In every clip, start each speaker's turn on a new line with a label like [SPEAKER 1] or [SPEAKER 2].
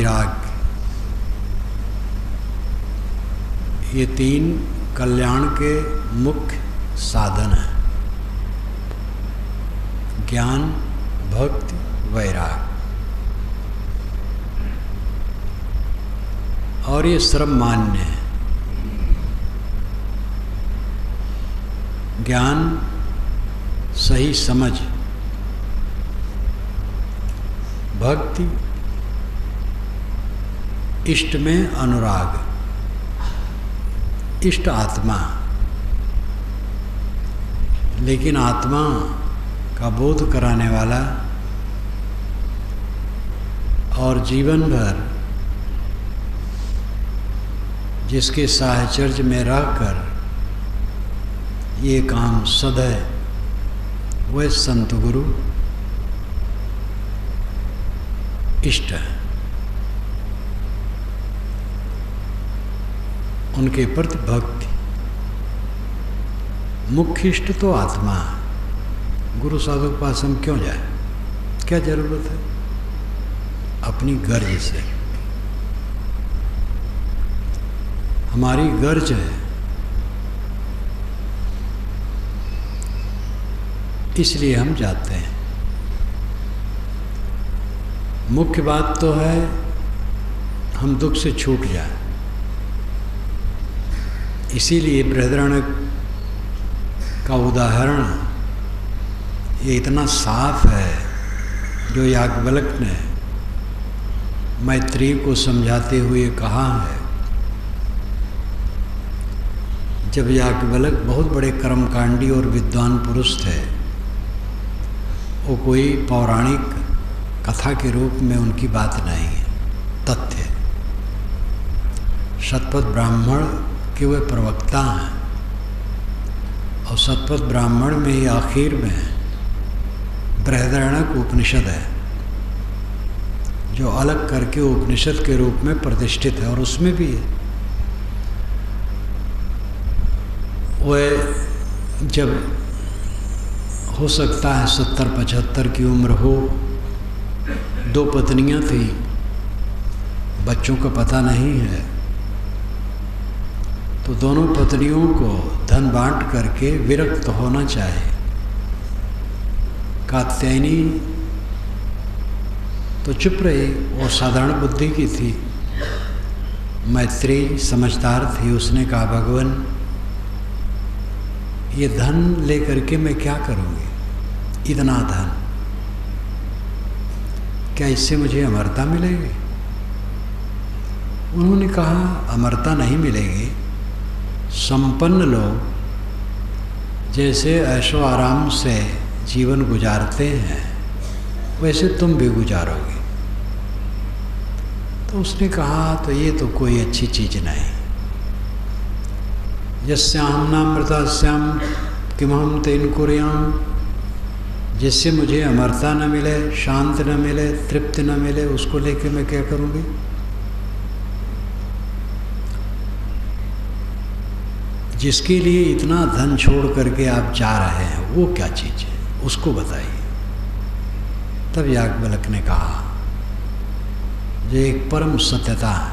[SPEAKER 1] वैराग्य, ये तीन कल्याण के मुख्य साधन हैं। ज्ञान, भक्ति, वैराग्य। और ये सर्वमान्य है। ज्ञान, सही समझ, भक्ति, इष्ट में अनुराग, इष्ट आत्मा। लेकिन आत्मा का बोध कराने वाला और जीवन भर जिसके साहचर्य में रहकर ये काम सदैव वह संत गुरु इष्ट है। उनके प्रति भक्ति। मुख्य इष्ट तो आत्मा है। गुरु साधु के पास हम क्यों जाए? क्या जरूरत है? अपनी गर्ज से। हमारी गर्ज है, इसलिए हम जाते हैं। मुख्य बात तो है हम दुख से छूट जाए। इसीलिए बृहदारण्यक का उदाहरण ये इतना साफ है जो याज्ञवल्क्य ने मैत्रेय को समझाते हुए कहा है। जब याज्ञवल्क्य बहुत बड़े कर्मकांडी और विद्वान पुरुष थे, वो कोई पौराणिक कथा के रूप में उनकी बात नहीं है, तथ्य। शतपथ ब्राह्मण के वे प्रवक्ता हैं और शतपथ ब्राह्मण में ही आखिर में बृहदारण्यक उपनिषद है जो अलग करके उपनिषद के रूप में प्रतिष्ठित है। और उसमें भी वह जब हो सकता है 70-75 की उम्र हो, 2 पत्नियां थी, बच्चों का पता नहीं है, तो दोनों पत्नियों को धन बांट करके विरक्त होना चाहिए। कात्यायनी तो चुप रही, वो साधारण बुद्धि की थी। मैत्रेय समझदार थी, उसने कहा भगवान ये धन लेकर के मैं क्या करूँगी? इतना धन, क्या इससे मुझे अमरता मिलेगी? उन्होंने कहा अमरता नहीं मिलेगी। संपन्न लोग जैसे ऐशो आराम से जीवन गुजारते हैं वैसे तुम भी गुजारोगे। तो उसने कहा तो ये तो कोई अच्छी चीज़ नहीं। यस्याहं नामृतास्याम किमहं तेन कुर्याम, जिससे मुझे अमरता न मिले, शांत न मिले, तृप्ति न मिले, उसको लेके मैं क्या करूँगी? जिसके लिए इतना धन छोड़ करके आप जा रहे हैं वो क्या चीज़ है, उसको बताइए। तब याज्ञवल्क्य ने कहा जो एक परम सत्यता है।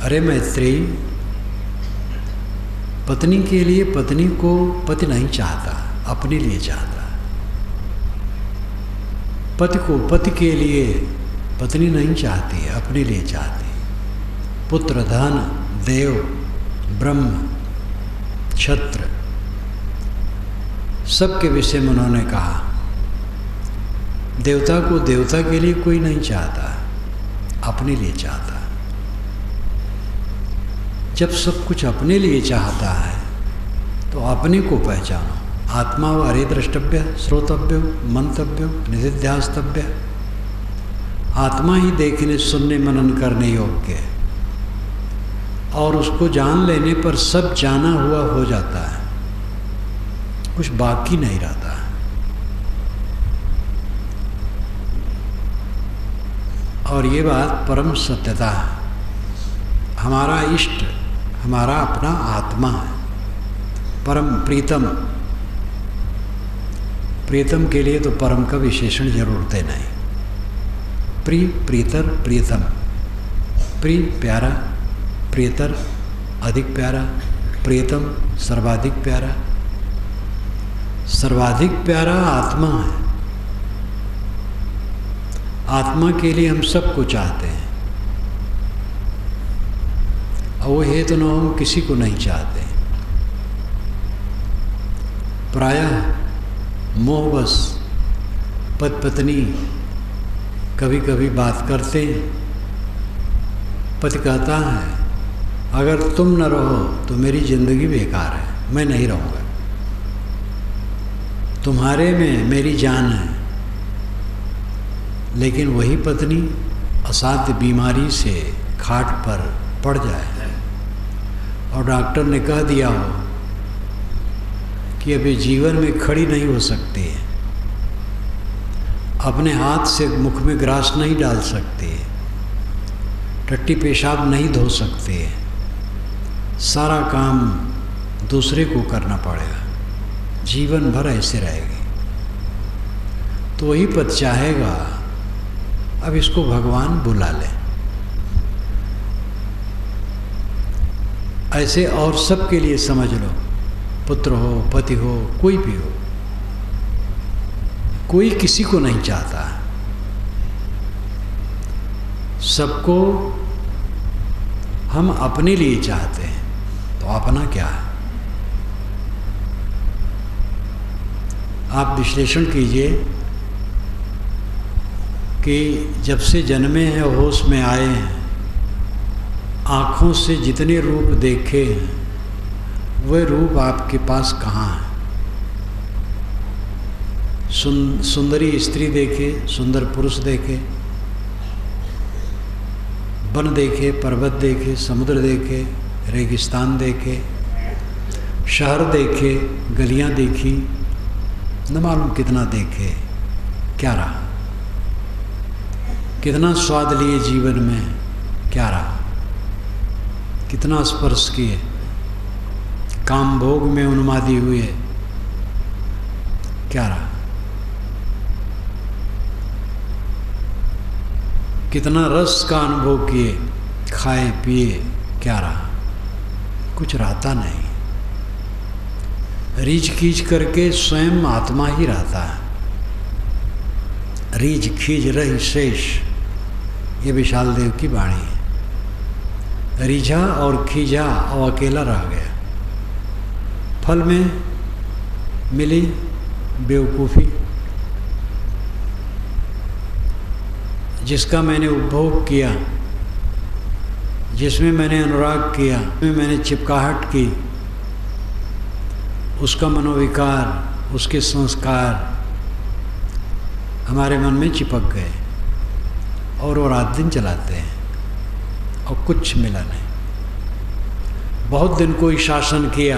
[SPEAKER 1] अरे मैत्रेय, पत्नी के लिए पत्नी को पति नहीं चाहता, अपने लिए चाहता। पति को पति के लिए पत्नी नहीं चाहती है, अपने लिए चाहती। पुत्र, धन, देव, ब्रह्म, क्षत्र, सबके विषय में उन्होंने कहा। देवता को देवता के लिए कोई नहीं चाहता, अपने लिए चाहता। जब सब कुछ अपने लिए चाहता है तो अपने को पहचानो। आत्मा व हरे द्रष्टव्य, श्रोतव्य, मंतव्य, निधिध्यास्तव्य। आत्मा ही देखने, सुनने, मनन करने योग्य है और उसको जान लेने पर सब जाना हुआ हो जाता है, कुछ बाकी नहीं रहता। और ये बात परम सत्यता है। हमारा इष्ट हमारा अपना आत्मा है, परम प्रीतम। प्रीतम के लिए तो परम का विशेषण जरूरत है नहीं। प्रिय, प्रियतर, प्रियतम। प्रिय प्यारा, प्रियतर अधिक प्यारा, प्रियतम सर्वाधिक प्यारा। सर्वाधिक प्यारा आत्मा है। आत्मा के लिए हम सबको चाहते हैं, और वो है तो न हम किसी को नहीं चाहते। प्रायः मोहबस पति पत्नी कभी कभी बात करते हैं। पति कहता है अगर तुम न रहो तो मेरी ज़िंदगी बेकार है, मैं नहीं रहूँगा, तुम्हारे में मेरी जान है। लेकिन वही पत्नी असाध्य बीमारी से खाट पर पड़ जाए और डॉक्टर ने कह दिया हो कि अभी जीवन में खड़ी नहीं हो सकती है, अपने हाथ से मुख में ग्रास नहीं डाल सकती है, टट्टी पेशाब नहीं धो सकते है, सारा काम दूसरे को करना पड़ेगा, जीवन भर ऐसे रहेगी। तो वही पद चाहेगा अब इसको भगवान बुला ले। ऐसे और सब के लिए समझ लो, पुत्र हो, पति हो, कोई भी हो, कोई किसी को नहीं चाहता। सबको हम अपने लिए चाहते हैं। तो अपना क्या है? आप विश्लेषण कीजिए कि जब से जन्मे हैं, होश में आए हैं, आँखों से जितने रूप देखे हैं, वह रूप आपके पास कहाँ है? सुंदरी स्त्री देखे, सुंदर पुरुष देखे, वन देखे, पर्वत देखे, समुद्र देखे, रेगिस्तान देखे, शहर देखे, गलियां देखी, न मालूम कितना देखे, क्या रहा? कितना स्वाद लिए जीवन में, क्या रहा? कितना स्पर्श किए, काम भोग में उन्मादी हुए, क्या रहा? कितना रस का अनुभव किए, खाए पिए, क्या रहा? कुछ रहता नहीं। रीझ खींच करके स्वयं आत्मा ही रहता है। रीझ खींच रही शेष, ये विशाल देव की वाणी है। रीझा और खींचा और अकेला रह गया। फल में मिली बेवकूफ़ी, जिसका मैंने उपभोग किया, जिसमें मैंने अनुराग किया, जिसमें मैंने चिपकाहट की, उसका मनोविकार, उसके संस्कार हमारे मन में चिपक गए और वो रात दिन चलाते हैं और कुछ मिला नहीं। बहुत दिन कोई शासन किया,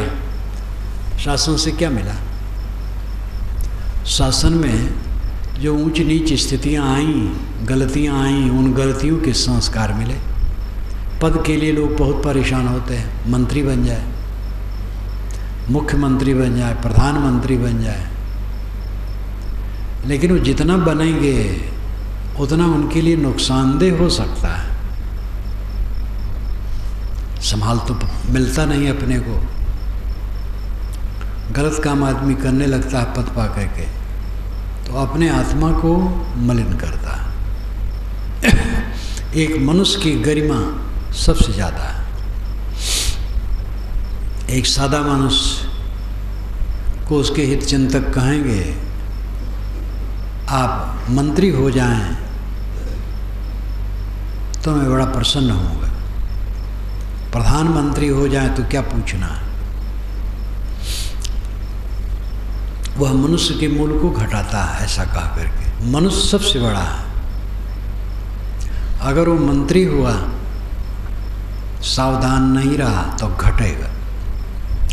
[SPEAKER 1] शासन से क्या मिला? शासन में जो ऊंच नीच स्थितियां आईं, गलतियां आईं, उन गलतियों के संस्कार मिले। पद के लिए लोग बहुत परेशान होते हैं, मंत्री बन जाए, मुख्यमंत्री बन जाए, प्रधानमंत्री बन जाए, लेकिन वो जितना बनेंगे उतना उनके लिए नुकसानदेह हो सकता है। संभाल तो मिलता नहीं अपने को, गलत काम आदमी करने लगता है पद पा करके, तो अपने आत्मा को मलिन करता है। एक मनुष्य की गरिमा सबसे ज़्यादा है। एक सादा मनुष्य को उसके हित चिंतक कहेंगे आप मंत्री हो जाएं तो मैं बड़ा प्रसन्न होऊंगा, प्रधानमंत्री हो जाएं तो क्या पूछना है। वह मनुष्य के मूल को घटाता है, ऐसा कहा करके। मनुष्य सबसे बड़ा है। अगर वो मंत्री हुआ, सावधान नहीं रहा तो घटेगा,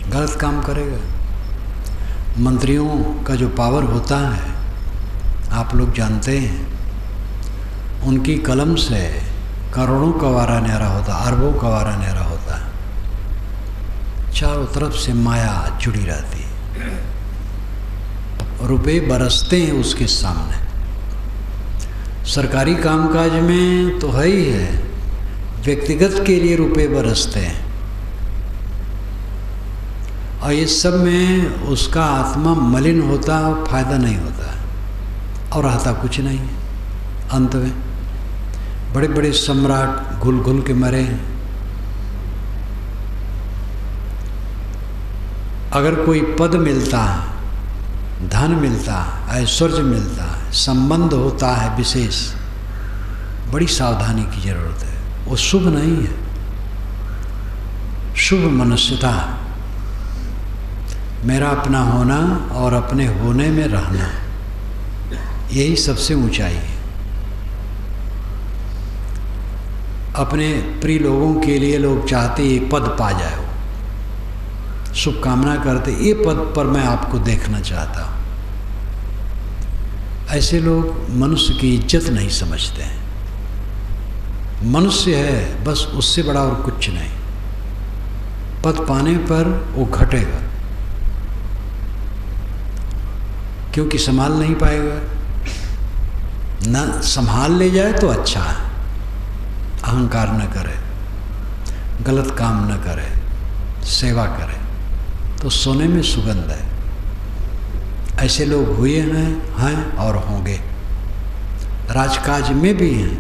[SPEAKER 1] गलत काम करेगा। मंत्रियों का जो पावर होता है आप लोग जानते हैं, उनकी कलम से करोड़ों का वारा न्यारा होता, अरबों का वारा न्यारा होता है। चारों तरफ से माया जुड़ी रहती है, रुपए बरसते हैं उसके सामने। सरकारी कामकाज में तो है ही है, व्यक्तिगत के लिए रुपए बरसते हैं और इस सब में उसका आत्मा मलिन होता, फायदा नहीं होता और रहता कुछ नहीं है। अंत में बड़े बड़े सम्राट घुल घुल के मरे हैं। अगर कोई पद मिलता है, धन मिलता है, ऐश्वर्य मिलता है, संबंध होता है विशेष, बड़ी सावधानी की जरूरत है। वो शुभ नहीं है। शुभ मनुष्यता, मेरा अपना होना और अपने होने में रहना, यही सबसे ऊंचाई है। अपने प्रिय लोगों के लिए लोग चाहते ये पद पा जाए, शुभकामना करते, ये पद पर मैं आपको देखना चाहता हूँ। ऐसे लोग मनुष्य की इज्जत नहीं समझते हैं। मनुष्य है बस, उससे बड़ा और कुछ नहीं। पद पाने पर वो घटेगा क्योंकि संभाल नहीं पाएगा। न संभाल ले जाए तो अच्छा है, अहंकार न करे, गलत काम न करे, सेवा करे तो सोने में सुगंध है। ऐसे लोग हुए हैं और होंगे, राजकाज में भी हैं,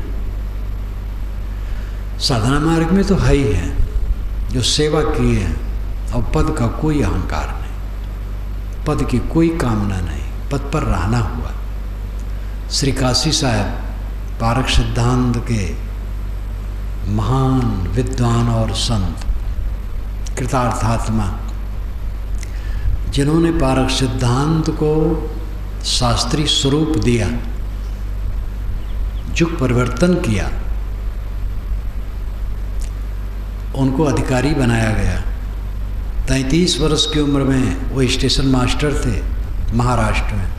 [SPEAKER 1] साधना मार्ग में तो है ही है, जो सेवा किए हैं और पद का कोई अहंकार नहीं, पद की कोई कामना नहीं, पद पर रहना हुआ। श्री काशी साहब पारक सिद्धांत के महान विद्वान और संत, कृतार्थात्मा, जिन्होंने पारक सिद्धांत को शास्त्रीय स्वरूप दिया, युग परिवर्तन किया, उनको अधिकारी बनाया गया। 33 वर्ष की उम्र में वो स्टेशन मास्टर थे महाराष्ट्र में।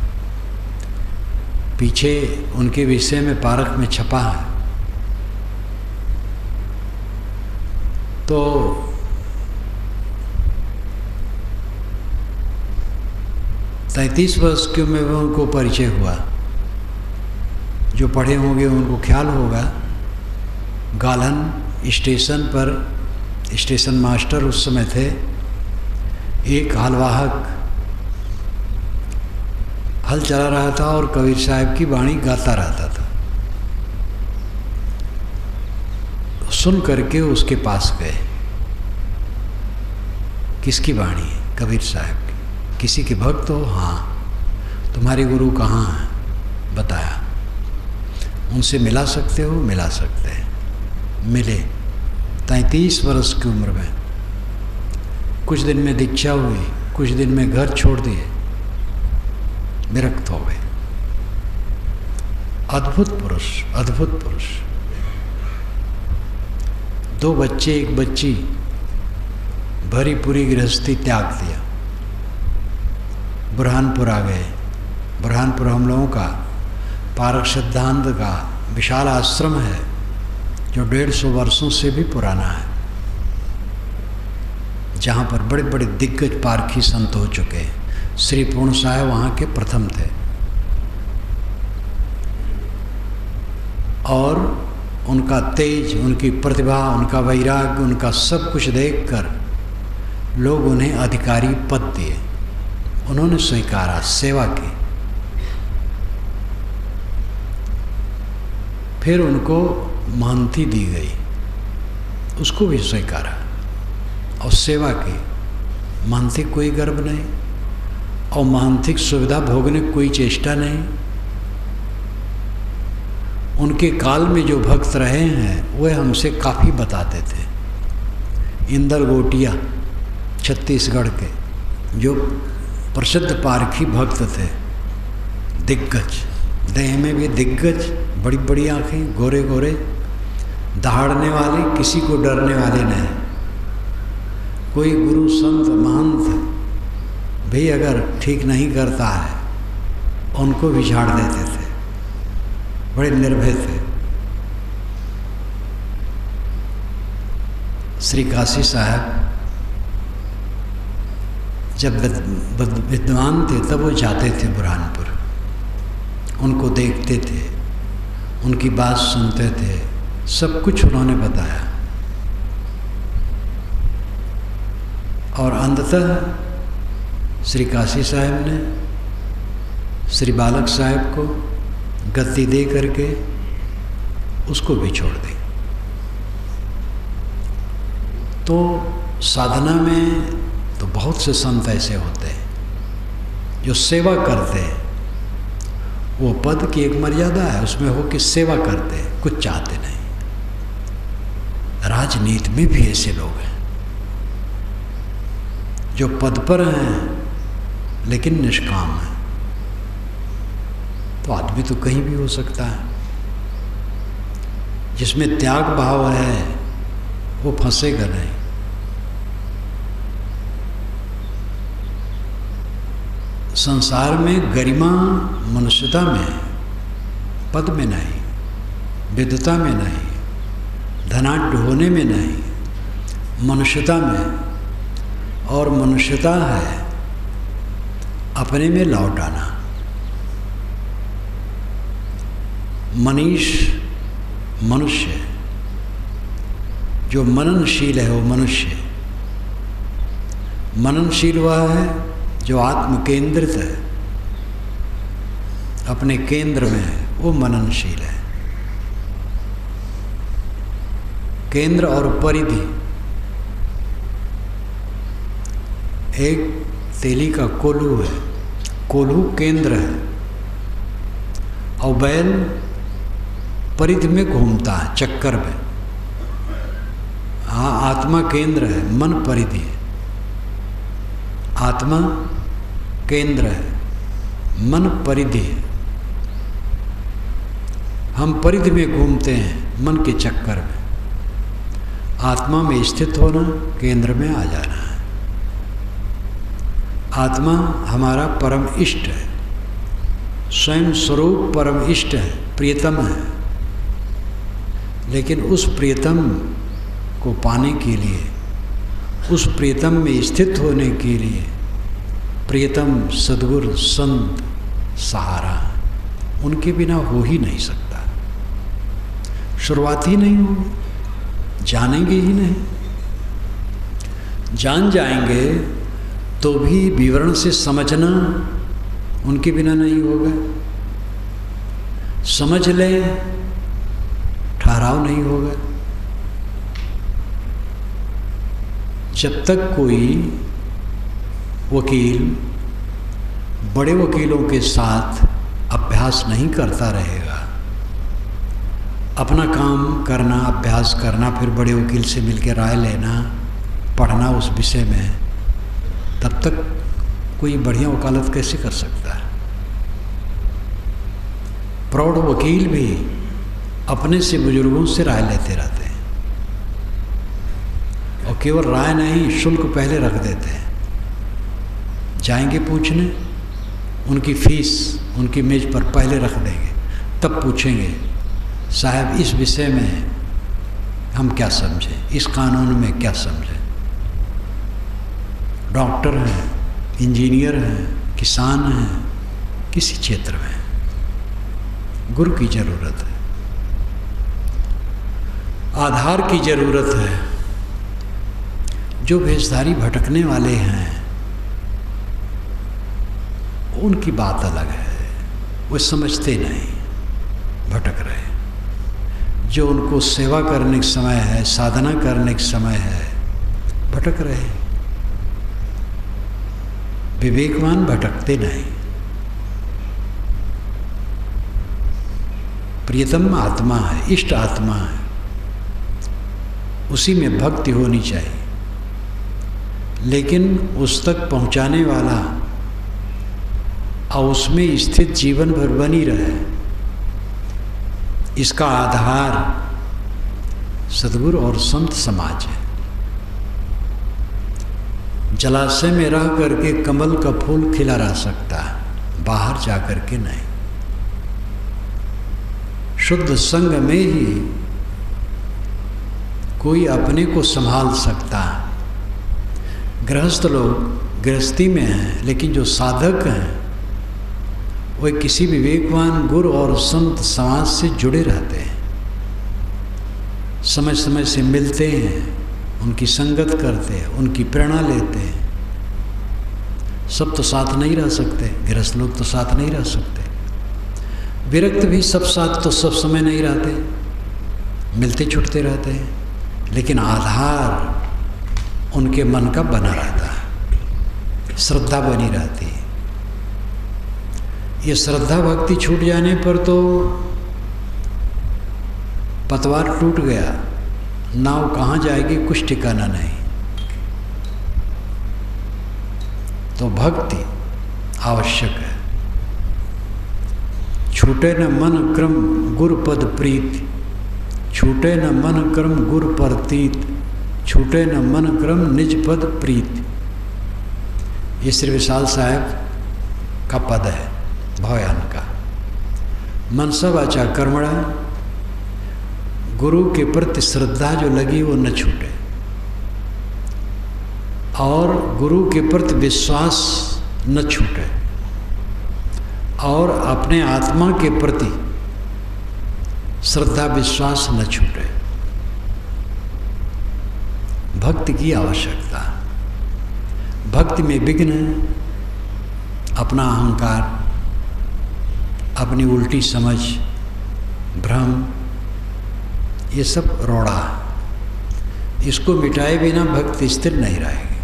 [SPEAKER 1] पीछे उनके विषय में पारक में छपा है। तो 33 वर्ष की उम्र में उनको परिचय हुआ। जो पढ़े होंगे उनको ख्याल होगा, गालन स्टेशन पर स्टेशन मास्टर उस समय थे, एक हलवाहक हल चला रहा था और कबीर साहब की वाणी गाता रहता था। सुन करके उसके पास गए, किसकी वाणी है? कबीर साहब की। किसी के भक्त हो? हाँ। तुम्हारे गुरु कहाँ हैं? बताया। उनसे मिला सकते हो? मिला सकते हैं। मिले। 33 वर्ष की उम्र में, कुछ दिन में दीक्षा हुई, कुछ दिन में घर छोड़ दिए, विरक्त हो गए। अद्भुत पुरुष, अद्भुत पुरुष। 2 बच्चे, 1 बच्ची, भरी पूरी गृहस्थी त्याग दिया, बुरहानपुर आ गए। बुरहानपुर हम लोगों का पारक सिद्धांत का विशाल आश्रम है, जो 150 वर्षों से भी पुराना है, जहाँ पर बड़े बड़े दिग्गज पारखी संत हो चुके हैं। श्री पूर्ण साहब वहाँ के प्रथम थे और उनका तेज, उनकी प्रतिभा, उनका वैराग्य, उनका सब कुछ देखकर लोग उन्हें अधिकारी पद दिए। उन्होंने स्वीकारा, सेवा की। फिर उनको महंती दी गई, उसको भी स्वीकारा और सेवा की। महंती कोई गर्व नहीं और महंतिक सुविधा भोगने की कोई चेष्टा नहीं। उनके काल में जो भक्त रहे हैं वह हमसे काफ़ी बताते थे। इंदर गोटिया छत्तीसगढ़ के जो प्रसिद्ध पारखी भक्त थे, दिग्गज, देह में भी दिग्गज, बड़ी बड़ी आँखें, गोरे गोरे, दहाड़ने वाले, किसी को डरने वाले नहीं। कोई गुरु संत महंत भी अगर ठीक नहीं करता है, उनको भी झाड़ देते थे, बड़े निर्भय थे। श्री काशी साहब जब विद्वान थे तब वो जाते थे बुरहानपुर, उनको देखते थे, उनकी बात सुनते थे, सब कुछ उन्होंने बताया। और अंततः श्री काशी साहब ने श्री बालक साहब को गद्दी दे करके उसको भी छोड़ दी। तो साधना में तो बहुत से संत ऐसे होते हैं जो सेवा करते हैं। वो पद की एक मर्यादा है, उसमें हो कि सेवा करते हैं, कुछ चाहते नहीं। राजनीति में भी ऐसे लोग हैं जो पद पर हैं लेकिन निष्काम हैं। तो आदमी तो कहीं भी हो सकता है। जिसमें त्याग भाव है वो फंसेगा नहीं। संसार में गरिमा मनुष्यता में, पद में नहीं, विद्वता में नहीं, धनाढ्य होने में नहीं, मनुष्यता में। और मनुष्यता है अपने में लौट आना। मनीष मनुष्य, जो मननशील है वो मनुष्य। मननशील वह है जो आत्म केंद्रित है, अपने केंद्र में है, वो मननशील है। केंद्र और परिधि, एक तेली का कोल्हू है, कोल्हू केंद्र है और बैल परिधि में घूमता है, चक्कर में। हाँ, आत्मा केंद्र है, मन परिधि है। आत्मा केंद्र है, मन परिधि है। हम परिधि में घूमते हैं मन के चक्कर में। आत्मा में स्थित होना, केंद्र में आ जाना है। आत्मा हमारा परम इष्ट है, स्वयं स्वरूप परम इष्ट है, प्रियतम है। लेकिन उस प्रियतम को पाने के लिए, उस प्रियतम में स्थित होने के लिए प्रियतम सद्गुरु संत सहारा, उनके बिना हो ही नहीं सकता। शुरुआत ही नहीं होगी, जानेंगे ही नहीं। जान जाएंगे तो भी विवरण से समझना उनके बिना नहीं होगा। समझ ले, ठहराव नहीं होगा। जब तक कोई वकील बड़े वकीलों के साथ अभ्यास नहीं करता रहेगा, अपना काम करना, अभ्यास करना, फिर बड़े वकील से मिलकर राय लेना, पढ़ना उस विषय में, तब तक कोई बढ़िया वकालत कैसे कर सकता है। प्रौढ़ वकील भी अपने से बुजुर्गों से राय लेते रहते हैं और केवल राय नहीं, शुल्क पहले रख देते हैं। जाएंगे पूछने, उनकी फीस उनकी मेज पर पहले रख देंगे, तब पूछेंगे साहब इस विषय में हम क्या समझें, इस कानून में क्या समझें। डॉक्टर हैं, इंजीनियर हैं, किसान हैं, किसी क्षेत्र में गुरु की जरूरत है, आधार की जरूरत है। जो भेषधारी भटकने वाले हैं उनकी बात अलग है, वो समझते नहीं, भटक रहे। जो उनको सेवा करने का समय है, साधना करने का समय है, भटक रहे। विवेकवान भटकते नहीं। प्रियतम आत्मा है, इष्ट आत्मा है, उसी में भक्ति होनी चाहिए। लेकिन उस तक पहुंचाने वाला और उसमें स्थित जीवन भर बनी रहे, इसका आधार सद्गुरु और संत समाज है। जलाशय में रह करके कमल का फूल खिला रह सकता है, बाहर जा करके नहीं। शुद्ध संग में ही कोई अपने को संभाल सकता है। गृहस्थ लोग गृहस्थी में हैं, लेकिन जो साधक हैं वे किसी विवेकवान गुरु और संत समाज से जुड़े रहते हैं, समय समय से मिलते हैं, उनकी संगत करते हैं, उनकी प्रेरणा लेते हैं। सब तो साथ नहीं रह सकते, गृहस्थ लोग तो साथ नहीं रह सकते, विरक्त भी सब साथ तो सब समय नहीं रहते, मिलते छुटते रहते हैं, लेकिन आधार उनके मन का बना रहता है, श्रद्धा बनी रहती है। ये श्रद्धा भक्ति छूट जाने पर तो पतवार टूट गया, नाव कहाँ जाएगी कुछ ठिकाना नहीं। तो भक्ति आवश्यक है। छूटे न मन क्रम गुरु पद प्रीत, छूटे न मन क्रम गुरु परतीत, छूटे न मन क्रम निज पद प्रीत। ये श्री विशाल साहब का पद है भवयान का। मनसा वाचा कर्मणा, गुरु के प्रति श्रद्धा जो लगी वो न छूटे, और गुरु के प्रति विश्वास न छूटे, और अपने आत्मा के प्रति श्रद्धा विश्वास न छूटे। भक्ति की आवश्यकता। भक्ति में विघ्न अपना अहंकार, अपनी उल्टी समझ, भ्रम, ये सब रोड़ा, इसको मिटाए बिना भक्ति स्थिर नहीं रहेगी।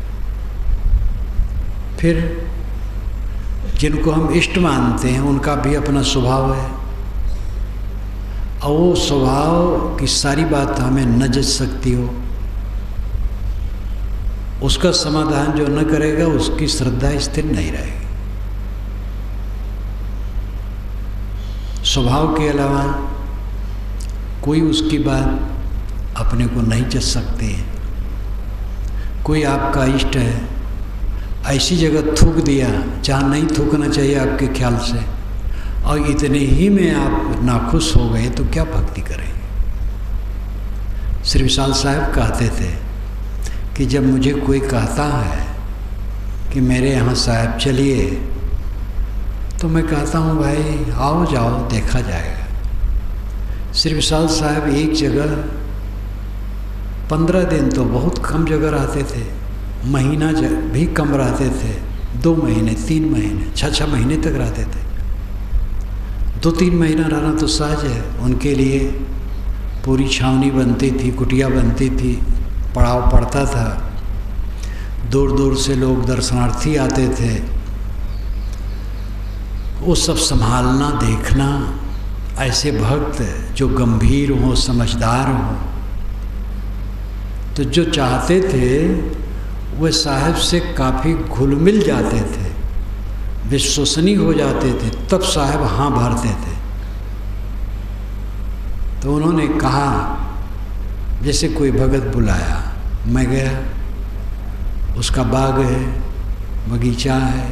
[SPEAKER 1] फिर जिनको हम इष्ट मानते हैं उनका भी अपना स्वभाव है, और वो स्वभाव की सारी बात हमें न जच सकती हो, उसका समाधान जो न करेगा उसकी श्रद्धा स्थिर नहीं रहेगी। स्वभाव के अलावा कोई उसकी बात अपने को नहीं जच सकती है। कोई आपका इष्ट है, ऐसी जगह थूक दिया जहाँ नहीं थूकना चाहिए आपके ख्याल से, और इतने ही में आप नाखुश हो गए तो क्या भक्ति करेंगे। श्री विशाल साहब कहते थे कि जब मुझे कोई कहता है कि मेरे यहाँ साहब चलिए, तो मैं कहता हूँ भाई आओ जाओ देखा जाएगा। श्री विशाल साहब एक जगह 15 दिन तो बहुत कम जगह रहते थे, महीना भी कम रहते थे, 2 महीने 3 महीने 6 महीने तक रहते थे। 2-3 महीना रहना तो सहज है, उनके लिए पूरी छावनी बनती थी, कुटिया बनती थी, पड़ाव पड़ता था, दूर दूर से लोग दर्शनार्थी आते थे। वो सब संभालना, देखना, ऐसे भक्त जो गंभीर हो, समझदार हो, तो जो चाहते थे वे साहब से काफ़ी घुल मिल जाते थे, विश्वसनीय हो जाते थे, तब साहब हाँ भरते थे। तो उन्होंने कहा, जैसे कोई भगत बुलाया, मैं गया, उसका बाग है, बगीचा है,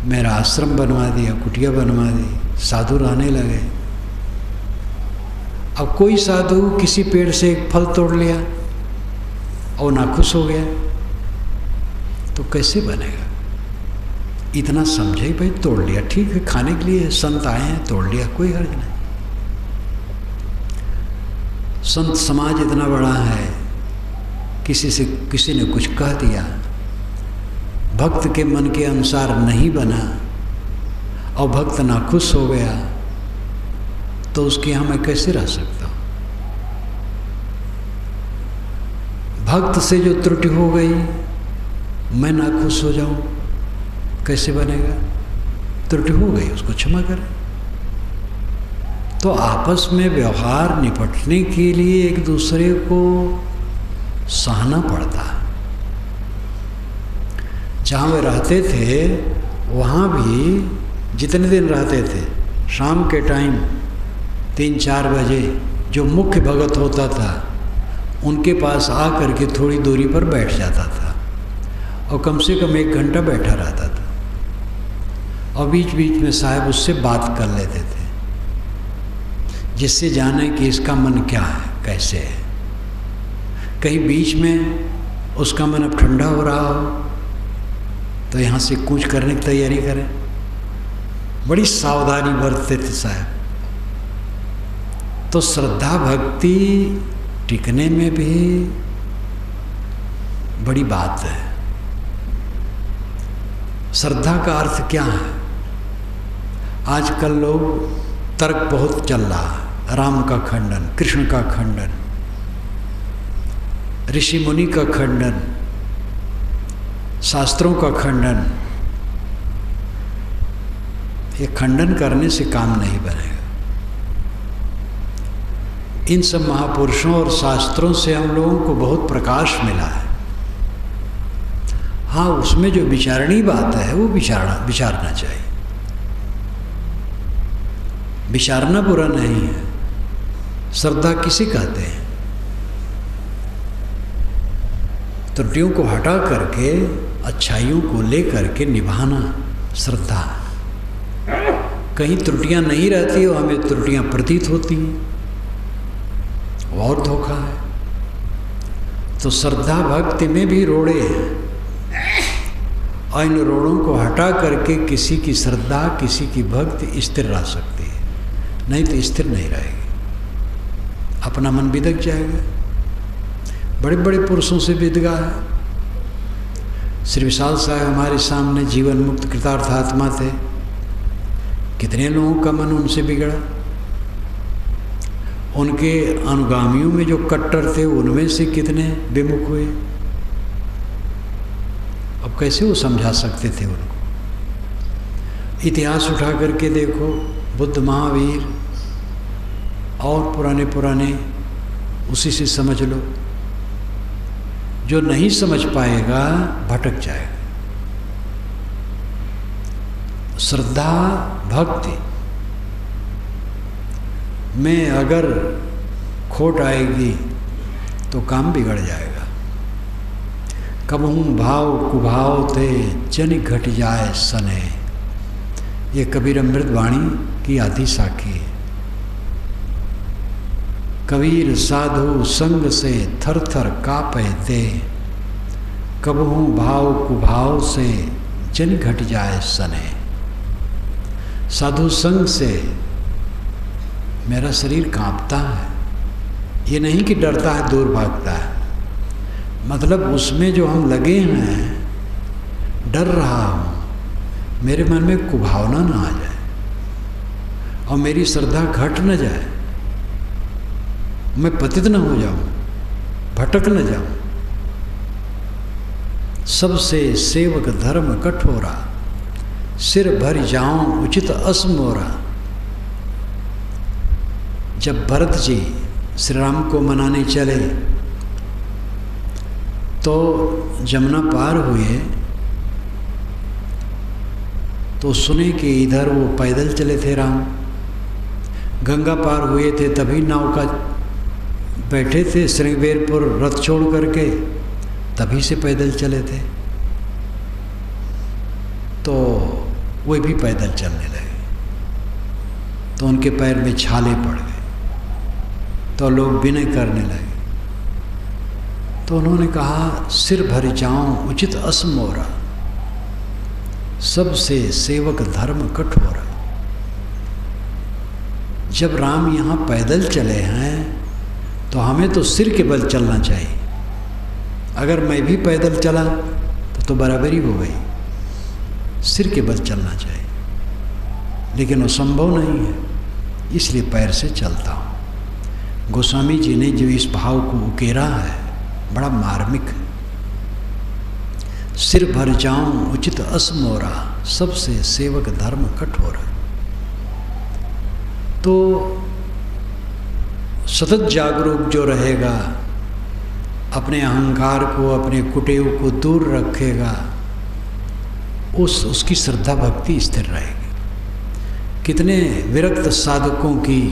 [SPEAKER 1] मेरा आश्रम बनवा दिया, कुटिया बनवा दी, साधु रहने लगे। अब कोई साधु किसी पेड़ से एक फल तोड़ लिया और नाखुश हो गया, तो कैसे बनेगा। इतना समझे भाई, तोड़ लिया ठीक है, खाने के लिए संत आए हैं, तोड़ लिया, कोई हर्ज नहीं। संत समाज इतना बड़ा है, किसी ने कुछ कह दिया, भक्त के मन के अनुसार नहीं बना और भक्त नाखुश हो गया, तो उसके यहाँ मैं कैसे रह सकता हूँ। भक्त से जो त्रुटि हो गई, मैं नाखुश हो जाऊं, कैसे बनेगा। त्रुटि हो गई, उसको क्षमा करें। तो आपस में व्यवहार निपटने के लिए एक दूसरे को सहना पड़ता है। जहाँ वे रहते थे वहाँ भी जितने दिन रहते थे, शाम के टाइम 3-4 बजे जो मुख्य भगत होता था उनके पास आ करके थोड़ी दूरी पर बैठ जाता था और कम से कम 1 घंटा बैठा रहता था, और बीच बीच में साहब उससे बात कर लेते थे, जिससे जाने कि इसका मन क्या है, कैसे है। कहीं बीच में उसका मन अब ठंडा हो रहा हो तो यहाँ से कूच करने की तैयारी करें, बड़ी सावधानी बरतते थे साहब। तो श्रद्धा भक्ति टिकने में भी बड़ी बात है। श्रद्धा का अर्थ क्या है? आजकल लोग तर्क बहुत चल रहा है, राम का खंडन, कृष्ण का खंडन, ऋषि मुनि का खंडन, शास्त्रों का खंडन। ये खंडन करने से काम नहीं बनेगा। इन सब महापुरुषों और शास्त्रों से हम लोगों को बहुत प्रकाश मिला है। हाँ, उसमें जो विचारणीय बात है वो विचारना चाहिए। विचारना बुरा नहीं है। श्रद्धा किसे कहते हैं? त्रुटियों को हटा करके अच्छाइयों को ले करके निभाना श्रद्धा। कहीं त्रुटियां नहीं रहती और हमें त्रुटियां प्रतीत होती हैं, और धोखा है। तो श्रद्धा भक्ति में भी रोड़े हैं, और इन रोड़ों को हटा करके किसी की श्रद्धा, किसी की भक्ति स्थिर रह सकती है, नहीं तो स्थिर नहीं रहेगी। अपना मन बिदक जाएगा। बड़े बड़े पुरुषों से बिदगा है। श्री विशाल साहब हमारे सामने जीवन मुक्त कृतार्थ आत्मा थे। कितने लोगों का मन उनसे बिगड़ा। उनके अनुगामियों में जो कट्टर थे उनमें से कितने विमुख हुए। अब कैसे वो समझा सकते थे उनको? इतिहास उठा करके देखो, बुद्ध, महावीर और पुराने उसी से समझ लो। जो नहीं समझ पाएगा भटक जाएगा। श्रद्धा भक्ति में अगर खोट आएगी तो काम बिगड़ जाएगा। कबहू भाव कुभाव थे जन घट जाए सने, ये कबीर अमृत वाणी की आधी साखी है। कबीर साधु संग से थर थर कापे ते, कबहू भाव कुभाव से जन घट जाए सने। साधु संग से मेरा शरीर कांपता है, ये नहीं कि डरता है दूर भागता है। मतलब उसमें जो हम लगे हैं, डर रहा हूँ, मेरे मन में कुभावना ना आ जाए और मेरी श्रद्धा घट न जाए, मैं पतित न हो जाऊं, भटक न जाऊं। सबसे सेवक धर्म कठोरा, सिर भर जाऊं उचित असमोरा। जब भरत जी श्री राम को मनाने चले तो जमुना पार हुए तो सुने कि इधर वो पैदल चले थे राम। गंगा पार हुए थे तभी नाव का बैठे थे श्रृंगवेरपुर रथ छोड़ करके, तभी से पैदल चले थे। तो वे भी पैदल चलने लगे तो उनके पैर में छाले पड़ गए तो लोग विनय करने लगे। तो उन्होंने कहा सिर भर जाऊं उचित असमोरा, सबसे सेवक धर्म कठोरा। जब राम यहाँ पैदल चले हैं तो हमें तो सिर के बल चलना चाहिए। अगर मैं भी पैदल चला तो बराबरी हो गई, सिर के बल चलना चाहिए, लेकिन वो संभव नहीं है, इसलिए पैर से चलता हूँ। गोस्वामी जी ने जो इस भाव को उकेरा है बड़ा मार्मिक है। सिर भर जाऊं उचित असमोरा, सबसे सेवक धर्म कठोरा। तो सतत जागरूक जो रहेगा, अपने अहंकार को, अपने कुटेव को दूर रखेगा, उसकी श्रद्धा भक्ति स्थिर रहेगी। कितने विरक्त साधकों की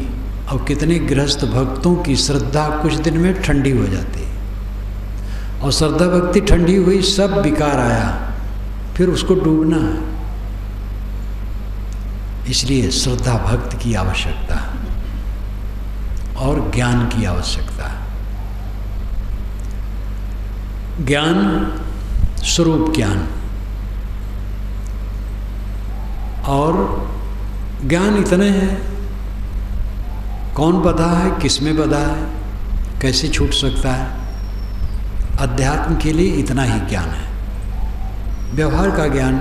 [SPEAKER 1] और कितने गृहस्थ भक्तों की श्रद्धा कुछ दिन में ठंडी हो जाती है, और श्रद्धा भक्ति ठंडी हुई, सब विकार आया, फिर उसको डूबना है। इसलिए श्रद्धा भक्ति की आवश्यकता है और ज्ञान की आवश्यकता है। ज्ञान स्वरूप ज्ञान और ज्ञान इतने हैं, कौन बधा है, किस में बधा है, कैसे छूट सकता है। अध्यात्म के लिए इतना ही ज्ञान है। व्यवहार का ज्ञान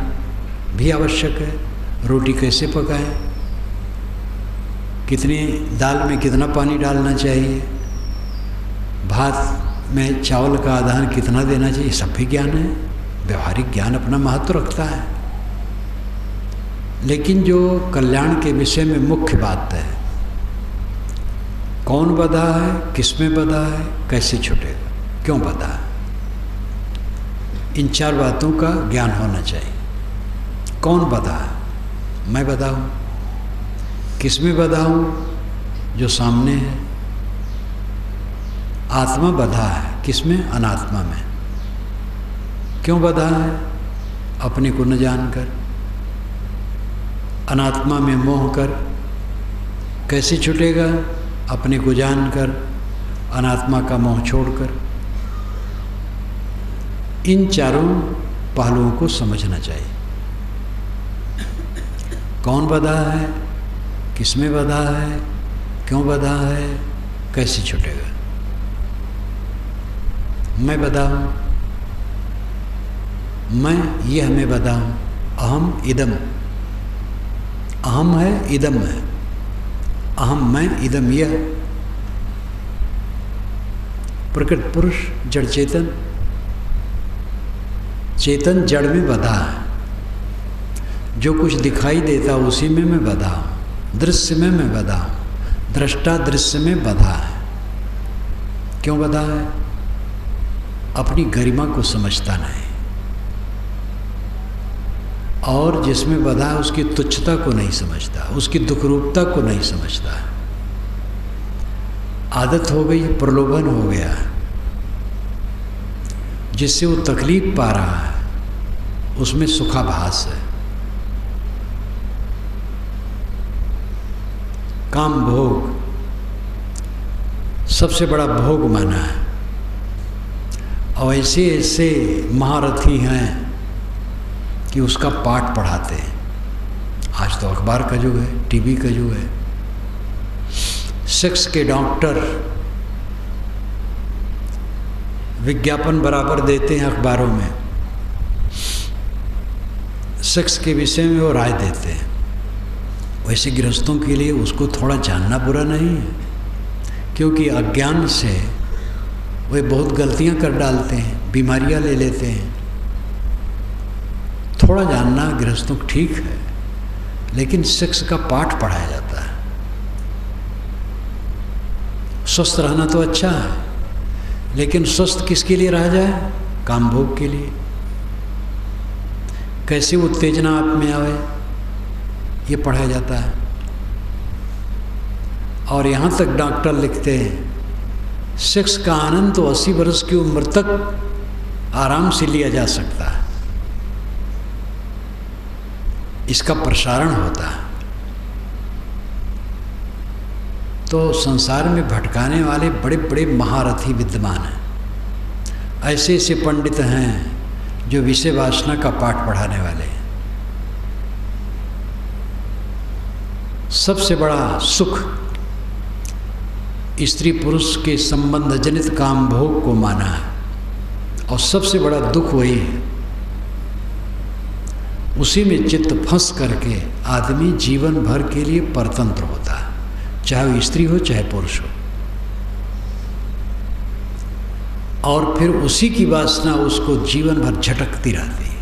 [SPEAKER 1] भी आवश्यक है। रोटी कैसे पकाएं, कितनी दाल में कितना पानी डालना चाहिए, भात में चावल का आधार कितना देना चाहिए, सब भी ज्ञान है। व्यवहारिक ज्ञान अपना महत्व रखता है। लेकिन जो कल्याण के विषय में मुख्य बात है, कौन बधा है, किस में बधा है, कैसे छूटेगा, क्यों बधा है, इन 4 बातों का ज्ञान होना चाहिए। कौन बधा है, मैं बधा हूँ। किस में बधा हूँ, जो सामने है। आत्मा बधा है, किस में, अनात्मा में। क्यों बधा है, अपने को न जानकर, अनात्मा में मोह कर। कैसे छूटेगा, अपने को जानकर, अनात्मा का मोह छोड़कर। इन चारों पहलुओं को समझना चाहिए। कौन बधा है, किस में बधा है, क्यों बधा है, कैसे छूटेगा। मैं बधा हूँ, मैं यह में बधा हूँ। अहम इदम, अहम है, इदम है। अहम मैं, इदम यह। प्रकृत पुरुष, जड़ चेतन। चेतन जड़ में बधा है। जो कुछ दिखाई देता उसी में मैं बधा हूँ। दृश्य में मैं बधा हूँ। दृष्टा दृश्य में बधा है। क्यों बधा है, अपनी गरिमा को समझता नहीं, और जिसमें बधा है उसकी तुच्छता को नहीं समझता, उसकी दुखरूपता को नहीं समझता। आदत हो गई, प्रलोभन हो गया, जिससे वो तकलीफ पा रहा है, उसमें सुखाभास है। काम भोग सबसे बड़ा भोग माना है। और ऐसे ऐसे महारथी हैं कि उसका पाठ पढ़ाते हैं। आज तो अखबार का युग है, टीवी का युग है। सेक्स के डॉक्टर विज्ञापन बराबर देते हैं अखबारों में, सेक्स के विषय में वो राय देते हैं। वैसे गृहस्थों के लिए उसको थोड़ा जानना बुरा नहीं है, क्योंकि अज्ञान से वे बहुत गलतियां कर डालते हैं, बीमारियां ले लेते हैं। थोड़ा जानना गृहस्थों को ठीक है, लेकिन सेक्स का पाठ पढ़ाया जाता है। स्वस्थ रहना तो अच्छा है, लेकिन स्वस्थ किसके लिए रहा जाए, काम भोग के लिए। कैसे उत्तेजना आप में आवे, ये पढ़ाया जाता है। और यहाँ तक डॉक्टर लिखते हैं, सेक्स का आनंद तो 80 वर्ष की उम्र तक आराम से लिया जा सकता है। इसका प्रसारण होता है। तो संसार में भटकाने वाले बड़े बड़े महारथी विद्यमान हैं। ऐसे ऐसे पंडित हैं जो विषय वासना का पाठ पढ़ाने वाले हैं। सबसे बड़ा सुख स्त्री पुरुष के संबंध जनित काम भोग को माना है, और सबसे बड़ा दुख वही है। उसी में चित्त फंस करके आदमी जीवन भर के लिए परतंत्र होता है, चाहे वो स्त्री हो चाहे पुरुष हो। और फिर उसी की वासना उसको जीवन भर झटकती रहती है।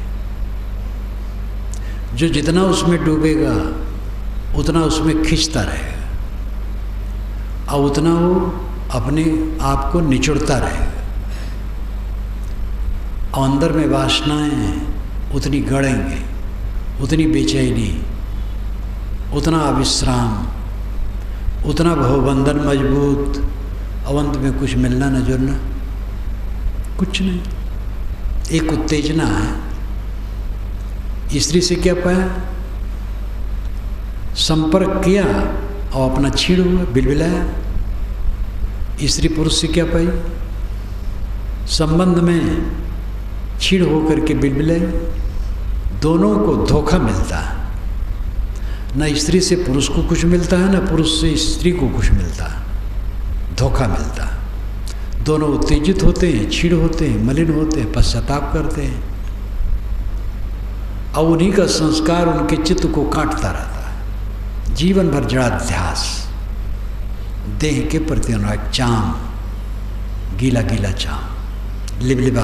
[SPEAKER 1] जो जितना उसमें डूबेगा उतना उसमें खिंचता रहेगा, और उतना वो अपने आप को निचोड़ता रहेगा। और अंदर में वासनाएं उतनी गड़ेंगे, उतनी बेचैनी, उतना अविश्राम, उतना भवबंधन मजबूत, और अंत में कुछ मिलना न जुड़ना कुछ नहीं। एक उत्तेजना है, स्त्री से क्या पाया, संपर्क किया और अपना छीड़ हुआ, बिलबिलाया। स्त्री पुरुष से क्या पाई, संबंध में छीड़ होकर के बिलबिलाई। दोनों को धोखा मिलता है। न स्त्री से पुरुष को कुछ मिलता है, न पुरुष से स्त्री को कुछ मिलता है, धोखा मिलता है। दोनों उत्तेजित होते हैं, छीड़ होते हैं, मलिन होते हैं, पश्चाताप करते हैं, और उन्हीं का संस्कार उनके चित्त को काटता रहता है। जीवन भर जड़ाध्यास, देह के प्रति अनुराग, चाम, गीला गीला चाम, लिबलिबा,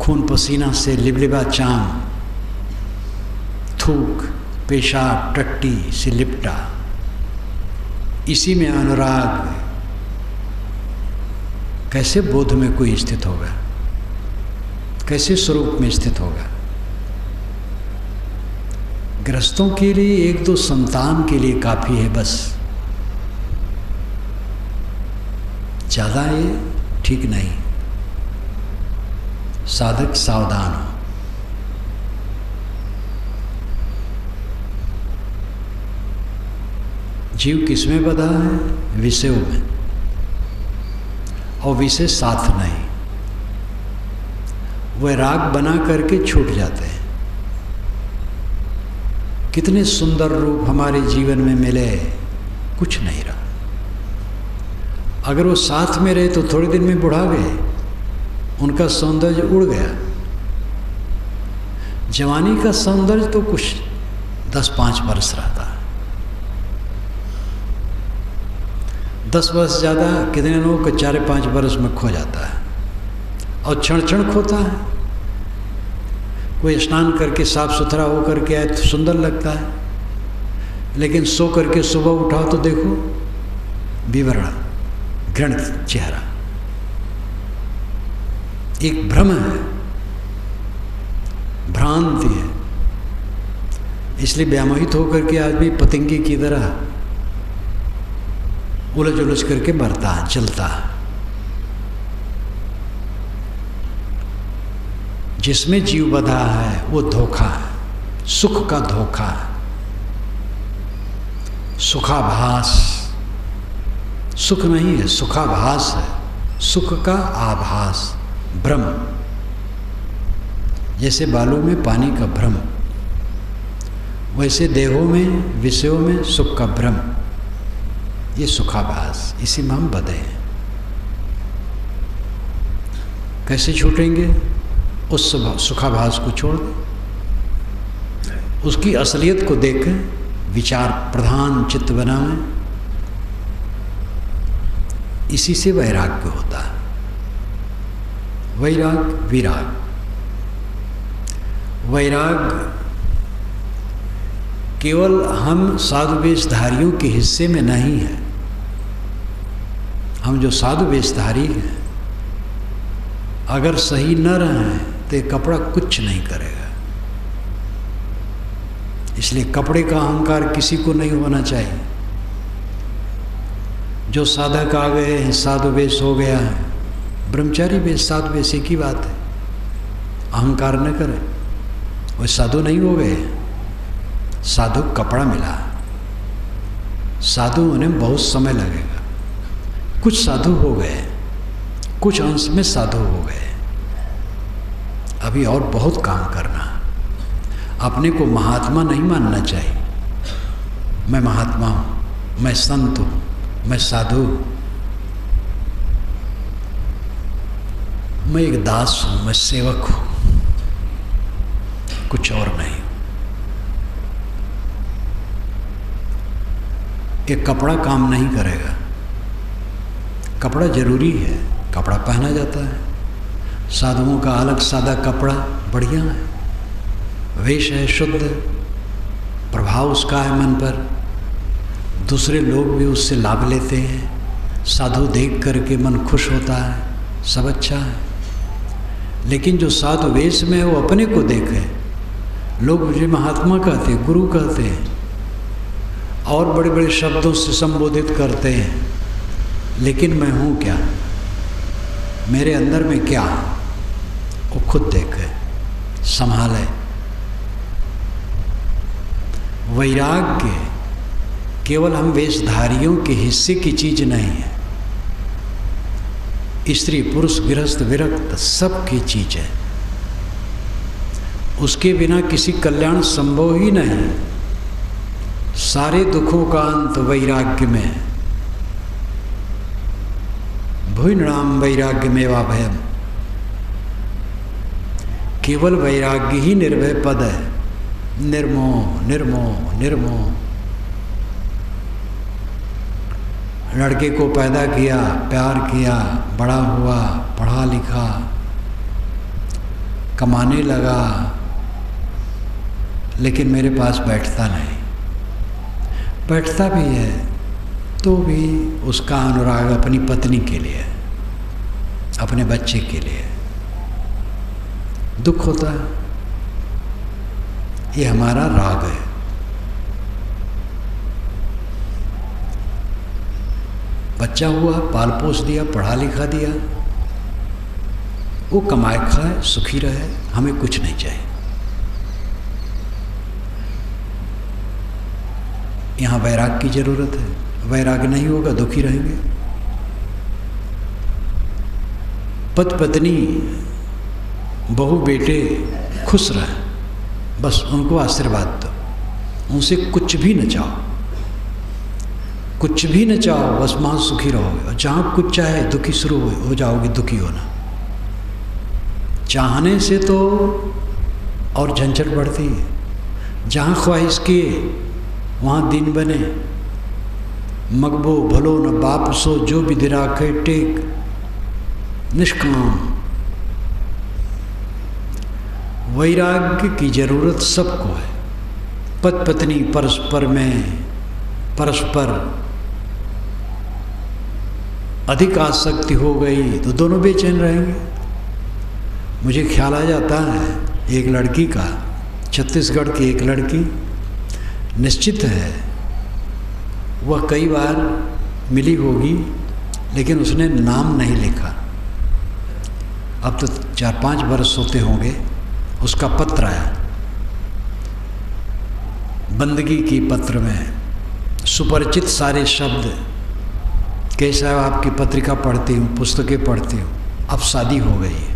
[SPEAKER 1] खून पसीना से लिबलिबा चाम, थूक, पेशाब, टट्टी से लिपटा, इसी में अनुराग। कैसे बोध में कोई स्थित होगा, कैसे स्वरूप में स्थित होगा? गृहस्थों के लिए एक दो संतान के लिए काफ़ी है बस, ज़्यादा ये ठीक नहीं। साधक सावधान हो। जीव किसमें बधा है? विषयों में, और विषय साथ नहीं। वह राग बना करके छूट जाते हैं। कितने सुंदर रूप हमारे जीवन में मिले, कुछ नहीं रहा। अगर वो साथ में रहे तो थोड़े दिन में बुढ़ा गए, उनका सौंदर्य उड़ गया। जवानी का सौंदर्य तो कुछ 10-5 वर्ष रहता है। 10 वर्ष ज़्यादा, कितने लोगों को 4-5 वर्ष में खो जाता है, और क्षण क्षण खोता है। कोई स्नान करके साफ सुथरा हो करके आए तो सुंदर लगता है, लेकिन सो करके सुबह उठाओ तो देखो विवरण, घृणित चेहरा। एक भ्रम है, भ्रांति है। इसलिए व्यामोहित होकर के आदमी पतंगे की तरह उलझ उलझ करके मरता है, चलता है। जिसमें जीव बधा है वो धोखा है, सुख का धोखा है, सुखाभास। सुख नहीं है, सुखाभास है, सुख का आभास, भ्रम। जैसे बालू में पानी का भ्रम, वैसे देहों में, विषयों में सुख का भ्रम, ये सुखाभास। इसी में हम बधे हैं। कैसे छूटेंगे? उस सुखाभास को छोड़ दें, उसकी असलियत को देखें, विचार प्रधान चित्त बनाएं। इसी से वैराग्य होता है। वैराग, विराग। वैराग केवल हम साधु वेशधारियों के हिस्से में नहीं है। हम जो साधु वेशधारी हैं, अगर सही न रहें तो ये कपड़ा कुछ नहीं करेगा। इसलिए कपड़े का अहंकार किसी को नहीं होना चाहिए। जो साधक आ गए हैं, साधु वेश हो गया है, ब्रह्मचारी वेश, साधु वेश एक ही बात है। अहंकार न करें, वो साधु नहीं हो गए। साधु कपड़ा मिला, साधु उन्हें बहुत समय लगेगा। कुछ साधु हो गए, कुछ अंश में साधु हो गए, अभी और बहुत काम करना। अपने को महात्मा नहीं मानना चाहिए। मैं महात्मा हूँ, मैं संत हूँ, मैं साधु, मैं एक दास हूँ, मैं सेवक हूँ, कुछ और नहीं। ये कपड़ा काम नहीं करेगा। कपड़ा जरूरी है, कपड़ा पहना जाता है। साधुओं का अलग सादा कपड़ा बढ़िया है, वेश है शुद्ध, प्रभाव उसका है मन पर, दूसरे लोग भी उससे लाभ लेते हैं। साधु देख करके मन खुश होता है, सब अच्छा है। लेकिन जो साधु वेश में है वो अपने को देखे। लोग मुझे महात्मा कहते हैं, गुरु कहते हैं, और बड़े बड़े शब्दों से संबोधित करते हैं, लेकिन मैं हूँ क्या, मेरे अंदर में क्या, वो खुद देखे, संभाले। वैराग्य केवल हम वेशधारियों के हिस्से की चीज नहीं है। स्त्री पुरुष गृहस्थ विरक्त सबकी चीज है। उसके बिना किसी कल्याण संभव ही नहीं। सारे दुखों का अंत वैराग्य में, भुइनृणाम वैराग्य में वा भयम। केवल वैराग्य ही निर्भय पद है। निर्मोह निर्मोह निर्मोह। लड़के को पैदा किया, प्यार किया, बड़ा हुआ, पढ़ा लिखा, कमाने लगा, लेकिन मेरे पास बैठता नहीं। बैठता भी है तो भी उसका अनुराग अपनी पत्नी के लिए, अपने बच्चे के लिए। दुख होता है, ये हमारा राग है। बच्चा हुआ, पाल पोस दिया, पढ़ा लिखा दिया, वो कमाए खाए, सुखी रहे, हमें कुछ नहीं चाहिए। यहाँ वैराग की जरूरत है। वैराग नहीं होगा दुखी रहेंगे। पति पत्नी, बहू बेटे खुश रहे, बस उनको आशीर्वाद दो, उनसे कुछ भी न चाहो, कुछ भी न चाहो, बस वहाँ सुखी रहोगे। और जहाँ कुछ चाहे दुखी शुरू हो जाओगे, दुखी होना। चाहने से तो और झंझट बढ़ती है। जहाँ ख्वाहिश किए वहाँ दिन बने। मगबो भलो न बाप सो, जो विधि राखे टेक निष्काम। वैराग्य की जरूरत सबको है। पति पत्नी परस्पर में, परस्पर अधिक आसक्ति हो गई तो दोनों बेचैन रहेंगे। मुझे ख्याल आ जाता है एक लड़की का, छत्तीसगढ़ की एक लड़की, निश्चित है वह कई बार मिली होगी, लेकिन उसने नाम नहीं लिखा। अब तो 4-5 वर्ष होते होंगे। उसका पत्र आया, बंदगी की पत्र में सुपरिचित सारे शब्द। कैसा है, आपकी पत्रिका पढ़ती हूँ, पुस्तकें पढ़ती हूँ, अब शादी हो गई है,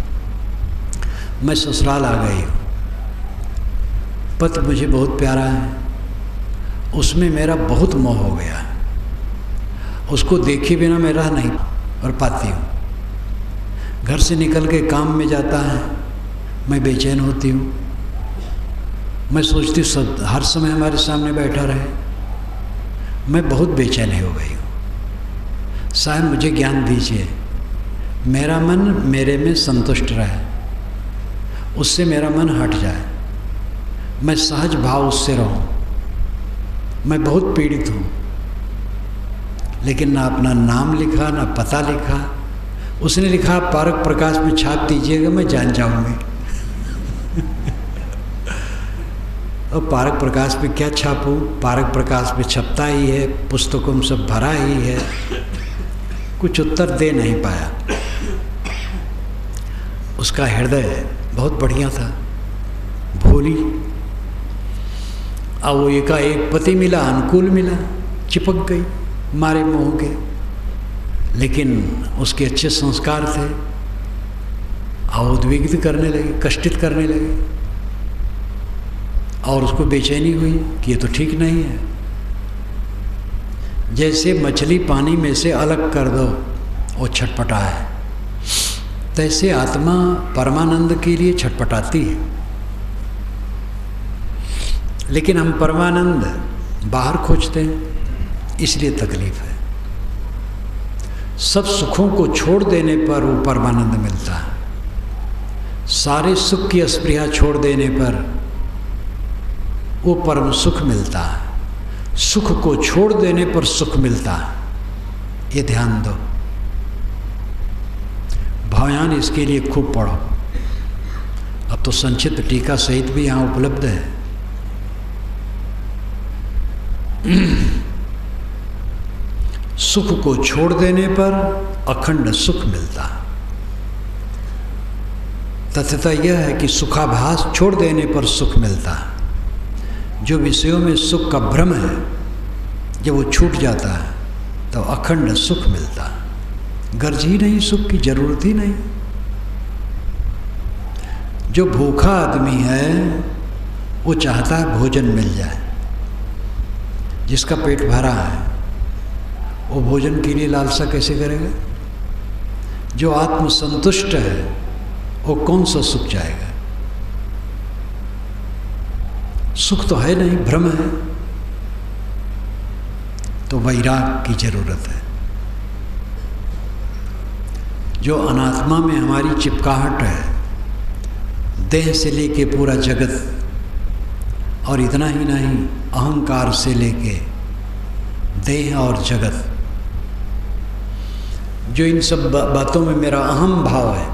[SPEAKER 1] मैं ससुराल आ गई हूँ, पत्र मुझे बहुत प्यारा है, उसमें मेरा बहुत मोह हो गया, उसको देखे बिना मैं रह नहीं और पाती हूँ। घर से निकल के काम में जाता है, मैं बेचैन होती हूँ। मैं सोचती हूँ सब हर समय हमारे सामने बैठा रहे। मैं बहुत बेचैन हो गई हूँ। शायद मुझे ज्ञान दीजिए, मेरा मन मेरे में संतुष्ट रहे, उससे मेरा मन हट जाए, मैं सहज भाव उससे रहूं। मैं बहुत पीड़ित हूँ, लेकिन ना अपना नाम लिखा, ना पता लिखा। उसने लिखा पारक प्रकाश में छाप दीजिएगा, मैं जान जाऊंगी। और पारक प्रकाश में क्या छापूं? पारक प्रकाश में छपता ही है, पुस्तकों में सब भरा ही है। कुछ उत्तर दे नहीं पाया। उसका हृदय बहुत बढ़िया था, भोली। अब वो एकाएक पति मिला, अनुकूल मिला, चिपक गई मारे मोह के। लेकिन उसके अच्छे संस्कार थे, और उद्विग्न करने लगे, कष्टित करने लगे, और उसको बेचैनी हुई कि ये तो ठीक नहीं है। जैसे मछली पानी में से अलग कर दो वो छटपटा है, तैसे आत्मा परमानंद के लिए छटपटाती है। लेकिन हम परमानंद बाहर खोजते हैं, इसलिए तकलीफ है। सब सुखों को छोड़ देने पर वो परमानंद मिलता है। सारे सुख की अस्पृहा छोड़ देने पर वो परम सुख मिलता है। सुख को छोड़ देने पर सुख मिलता है, ये ध्यान दो। भावयान इसके लिए खूब पढ़ो। अब तो संक्षिप्त टीका सहित भी यहाँ उपलब्ध है। सुख को छोड़ देने पर अखंड सुख मिलता है। तथ्यता यह है कि सुखाभास छोड़ देने पर सुख मिलता है। जो विषयों में सुख का भ्रम है, जब वो छूट जाता है तो अखंड सुख मिलता है। गर्ज ही नहीं, सुख की जरूरत ही नहीं। जो भूखा आदमी है वो चाहता है भोजन मिल जाए, जिसका पेट भरा है वो भोजन के लिए लालसा कैसे करेगा? जो आत्मसंतुष्ट है वो कौन सा सुख चाहेगा? सुख तो है नहीं, भ्रम है। तो वैराग की जरूरत है। जो अनात्मा में हमारी चिपकाहट है, देह से लेके पूरा जगत, और इतना ही नहीं अहंकार से लेके देह और जगत, जो इन सब बातों में मेरा अहम भाव है,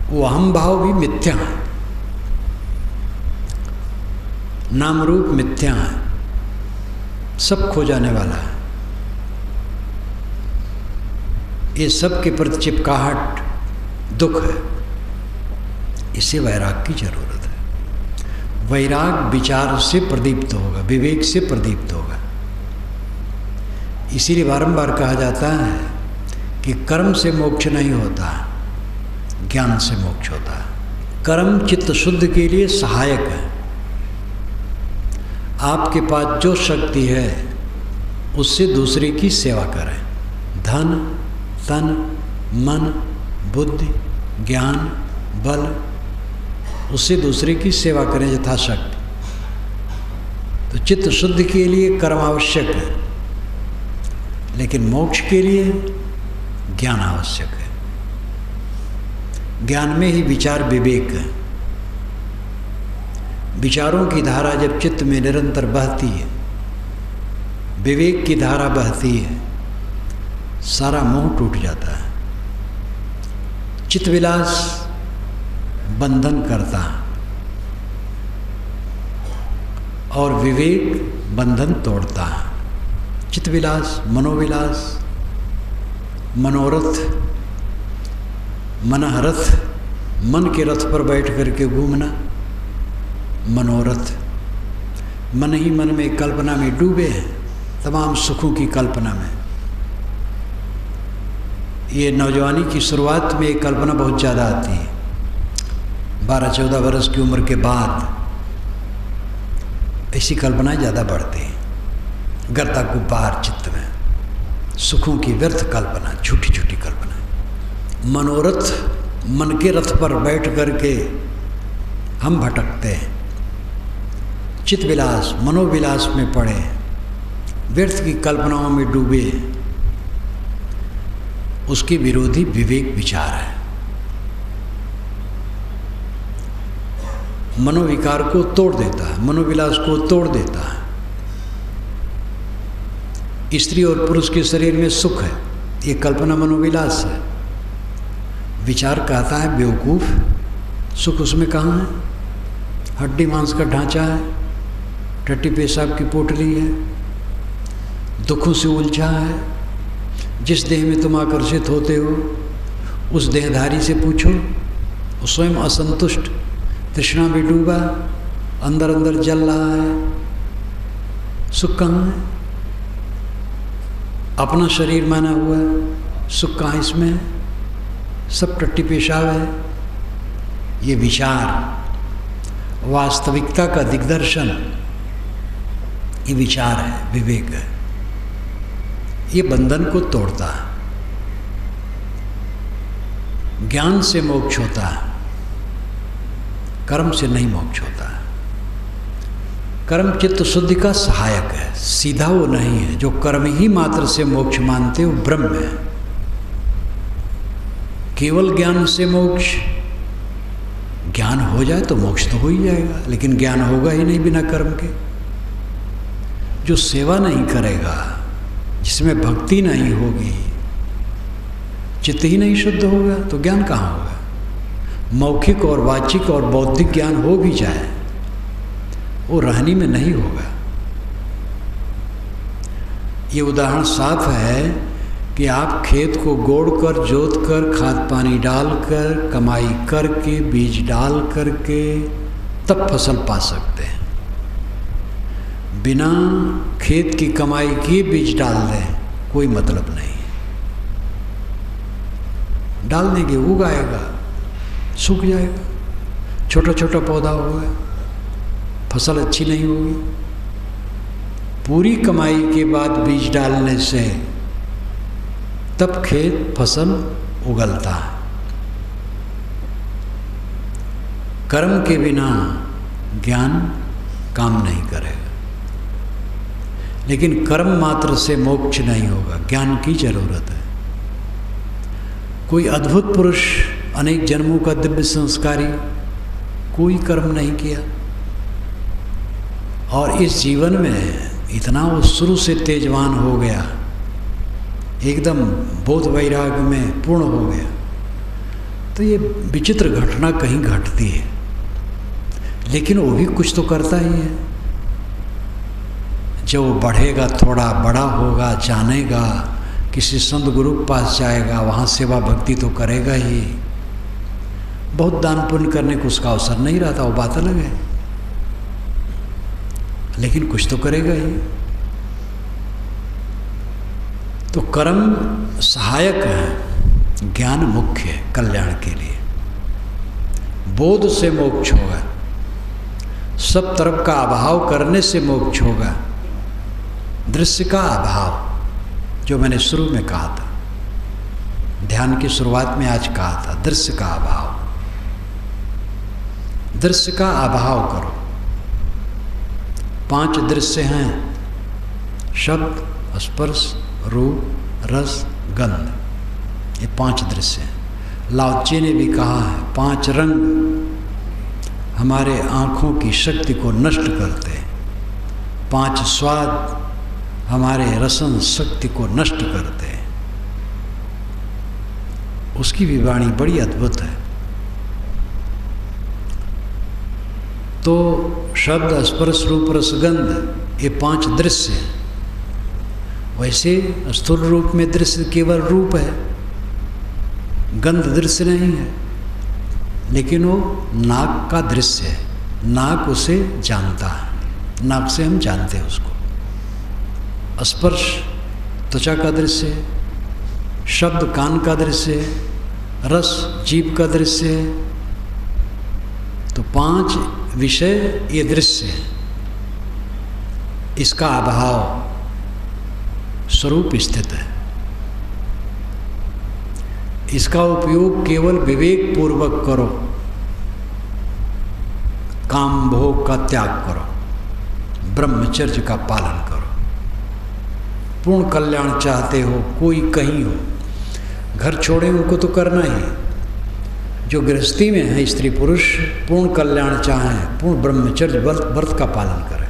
[SPEAKER 1] वो अहम भाव भी मिथ्या है, नाम रूप मिथ्या है, सब खो जाने वाला है। ये सब के प्रति चिपकाहट दुख है, इसे वैराग की जरूरत है। वैराग विचार से प्रदीप्त होगा, विवेक से प्रदीप्त होगा। इसीलिए बारंबार कहा जाता है कि कर्म से मोक्ष नहीं होता, ज्ञान से मोक्ष होता है। कर्म चित्त शुद्ध के लिए सहायक है। आपके पास जो शक्ति है उससे दूसरे की सेवा करें। धन, तन, मन, बुद्धि, ज्ञान, बल, उससे दूसरे की सेवा करें यथाशक्ति। तो चित्त शुद्ध के लिए कर्म आवश्यक है, लेकिन मोक्ष के लिए ज्ञान आवश्यक है। ज्ञान में ही विचार विवेक है। विचारों की धारा जब चित्त में निरंतर बहती है, विवेक की धारा बहती है, सारा मोह टूट जाता है। चित्तविलास बंधन करता है और विवेक बंधन तोड़ता है। चित्तविलास, मनोविलास, मनोरथ, मनहरथ, मन के रथ पर बैठ करके घूमना मनोरथ। मन ही मन में कल्पना में डूबे हैं, तमाम सुखों की कल्पना में। ये नौजवानी की शुरुआत में एक कल्पना बहुत ज़्यादा आती है। 12-14 वर्ष की उम्र के बाद ऐसी कल्पनाएं ज़्यादा बढ़ती हैं। गर्दा गुब्बार चित्त में सुखों की व्यर्थ कल्पना, झूठी झूठी कल्पना। मनोरथ, मन के रथ पर बैठ करके हम भटकते हैं, चित्तविलास, मनोविलास में पड़े, व्यर्थ की कल्पनाओं में डूबे। उसके विरोधी विवेक विचार है। मनोविकार को तोड़ देता है, मनोविलास को तोड़ देता है। स्त्री और पुरुष के शरीर में सुख है, ये कल्पना मनोविलास है। विचार कहता है बेवकूफ, सुख उसमें कहाँ है? हड्डी मांस का ढांचा है, टट्टी पेशाब की पोटली है, दुखों से उलझा है। जिस देह में तुम आकर्षित होते हो उस देहधारी से पूछो, वो स्वयं असंतुष्ट, तृष्णा में डूबा, अंदर अंदर जल रहा है। सुख कहाँ है? अपना शरीर माना हुआ, सुख कहाँ इसमें है? सब टट्टी पेशाब है। ये विचार, वास्तविकता का दिग्दर्शन, ये विचार है, विवेक है। ये बंधन को तोड़ता है। ज्ञान से मोक्ष होता है, कर्म से नहीं मोक्ष होता है। कर्म चित्त शुद्धि का सहायक है, सीधा वो नहीं है। जो कर्म ही मात्र से मोक्ष मानते हो ब्रह्म है। केवल ज्ञान से मोक्ष, ज्ञान हो जाए तो मोक्ष तो हो ही जाएगा, लेकिन ज्ञान होगा ही नहीं बिना कर्म के। जो सेवा नहीं करेगा, जिसमें भक्ति नहीं होगी, चित्त ही नहीं शुद्ध होगा, तो ज्ञान कहाँ होगा? मौखिक और वाचिक और बौद्धिक ज्ञान हो भी जाए, वो रहनी में नहीं होगा। ये उदाहरण साफ है कि आप खेत को गोड़कर, जोतकर, खाद पानी डालकर, कमाई करके, बीज डाल करके तब फसल पा सकते हैं। बिना खेत की कमाई किए बीज डाल दें, कोई मतलब नहीं। डाल देंगे, उगाएगा, सूख जाएगा, छोटा छोटा पौधा होगा, फसल अच्छी नहीं होगी। पूरी कमाई के बाद बीज डालने से तब खेत फसल उगलता है। कर्म के बिना ज्ञान काम नहीं करेगा। लेकिन कर्म मात्र से मोक्ष नहीं होगा, ज्ञान की जरूरत है। कोई अद्भुत पुरुष अनेक जन्मों का दिव्य संस्कारी, कोई कर्म नहीं किया और इस जीवन में इतना वो शुरू से तेजवान हो गया, एकदम बोध वैराग्य में पूर्ण हो गया, तो ये विचित्र घटना कहीं घटती है। लेकिन वो भी कुछ तो करता ही है। जब वो बढ़ेगा, थोड़ा बड़ा होगा, जानेगा, किसी संत गुरु के पास जाएगा, वहाँ सेवा भक्ति तो करेगा ही। बहुत दान पुण्य करने को उसका अवसर नहीं रहता, वो बात अलग है, लेकिन कुछ तो करेगा ही। तो कर्म सहायक है, ज्ञान मुख्य है कल्याण के लिए। बोध से मोक्ष होगा, सब तरफ का अभाव करने से मोक्ष होगा। दृश्य का अभाव, जो मैंने शुरू में कहा था, ध्यान की शुरुआत में आज कहा था, दृश्य का अभाव। दृश्य का अभाव करो। 5 दृश्य हैं, शब्द, स्पर्श, रूप, रस, गंध। ये 5 दृश्य हैं। लाओ त्से ने भी कहा है, 5 रंग हमारे आँखों की शक्ति को नष्ट करते हैं, 5 स्वाद हमारे रसन शक्ति को नष्ट करते हैं। उसकी भी वाणी बड़ी अद्भुत है। तो शब्द, स्पर्श, रूप, रस, गंध, ये 5 दृश्य हैं। वैसे स्थूल रूप में दृश्य केवल रूप है, गंध दृश्य नहीं है, लेकिन वो नाक का दृश्य है। नाक उसे जानता है, नाक से हम जानते हैं उसको। स्पर्श त्वचा का दृश्य है, शब्द कान का दृश्य है, रस जीभ का दृश्य है। तो 5 विषय ये दृश्य है। इसका अभाव स्वरूप स्थित है। इसका उपयोग केवल विवेक पूर्वक करो, काम भोग का त्याग करो, ब्रह्मचर्य का पालन करो। पूर्ण कल्याण चाहते हो, कोई कहीं हो, घर छोड़े उनको तो करना ही। जो गृहस्थी में है स्त्री पुरुष, पूर्ण कल्याण चाहें, पूर्ण ब्रह्मचर्य व्रत का पालन करें।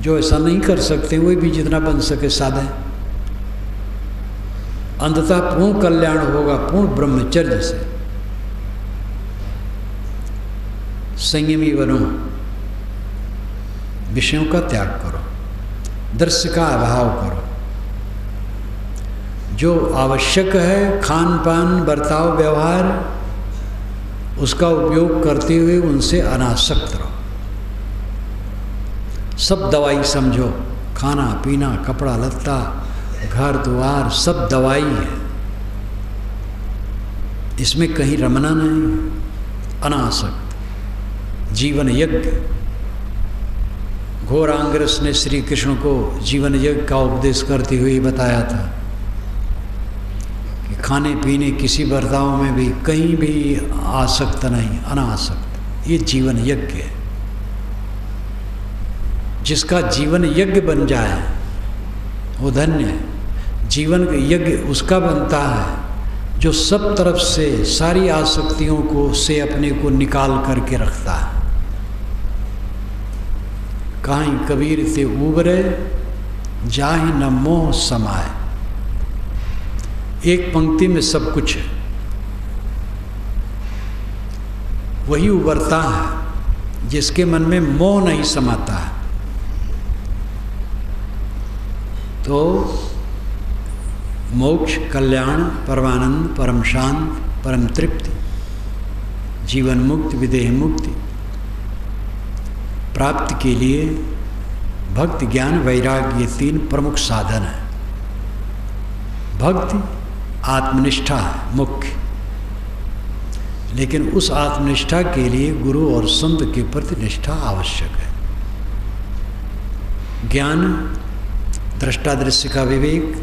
[SPEAKER 1] जो ऐसा नहीं कर सकते, वही भी जितना बन सके साधें। अंततः पूर्ण कल्याण होगा पूर्ण ब्रह्मचर्य से। संयमी बनो, विषयों का त्याग करो, दृश्य का अभाव करो। जो आवश्यक है, खान पान, बर्ताव, व्यवहार, उसका उपयोग करते हुए उनसे अनासक्त रहो। सब दवाई समझो, खाना पीना, कपड़ा लत्ता, घर द्वार, सब दवाई है। इसमें कहीं रमना नहीं, अनासक्त। जीवन यज्ञ, घोरांग्रस ने श्री कृष्ण को जीवन यज्ञ का उपदेश करते हुए बताया था कि खाने पीने, किसी बर्ताव में भी कहीं भी आसक्त नहीं, अनासक्त। ये जीवन यज्ञ है। जिसका जीवन यज्ञ बन जाए वो धन्य है। जीवन यज्ञ उसका बनता है जो सब तरफ से सारी आसक्तियों को से अपने को निकाल करके रखता है। कहीं कबीर से उबरे जाहि न मोह समाए। एक पंक्ति में सब कुछ है, वही उबरता है जिसके मन में मोह नहीं समाता है। तो मोक्ष, कल्याण, परमानंद, परम शांत, परम तृप्ति, जीवन मुक्ति, विदेह मुक्ति प्राप्ति के लिए भक्ति, ज्ञान, वैराग्य, ये 3 प्रमुख साधन हैं। भक्ति आत्मनिष्ठा है मुख्य, लेकिन उस आत्मनिष्ठा के लिए गुरु और संत के प्रति निष्ठा आवश्यक है। ज्ञान, दृष्टा दृश्य का विवेक,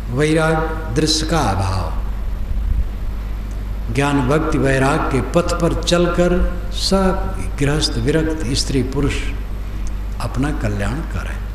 [SPEAKER 1] वैराग, दृश्य का अभाव। ज्ञान भक्ति वैराग के पथ पर चलकर सब गृहस्थ विरक्त स्त्री पुरुष अपना कल्याण करें।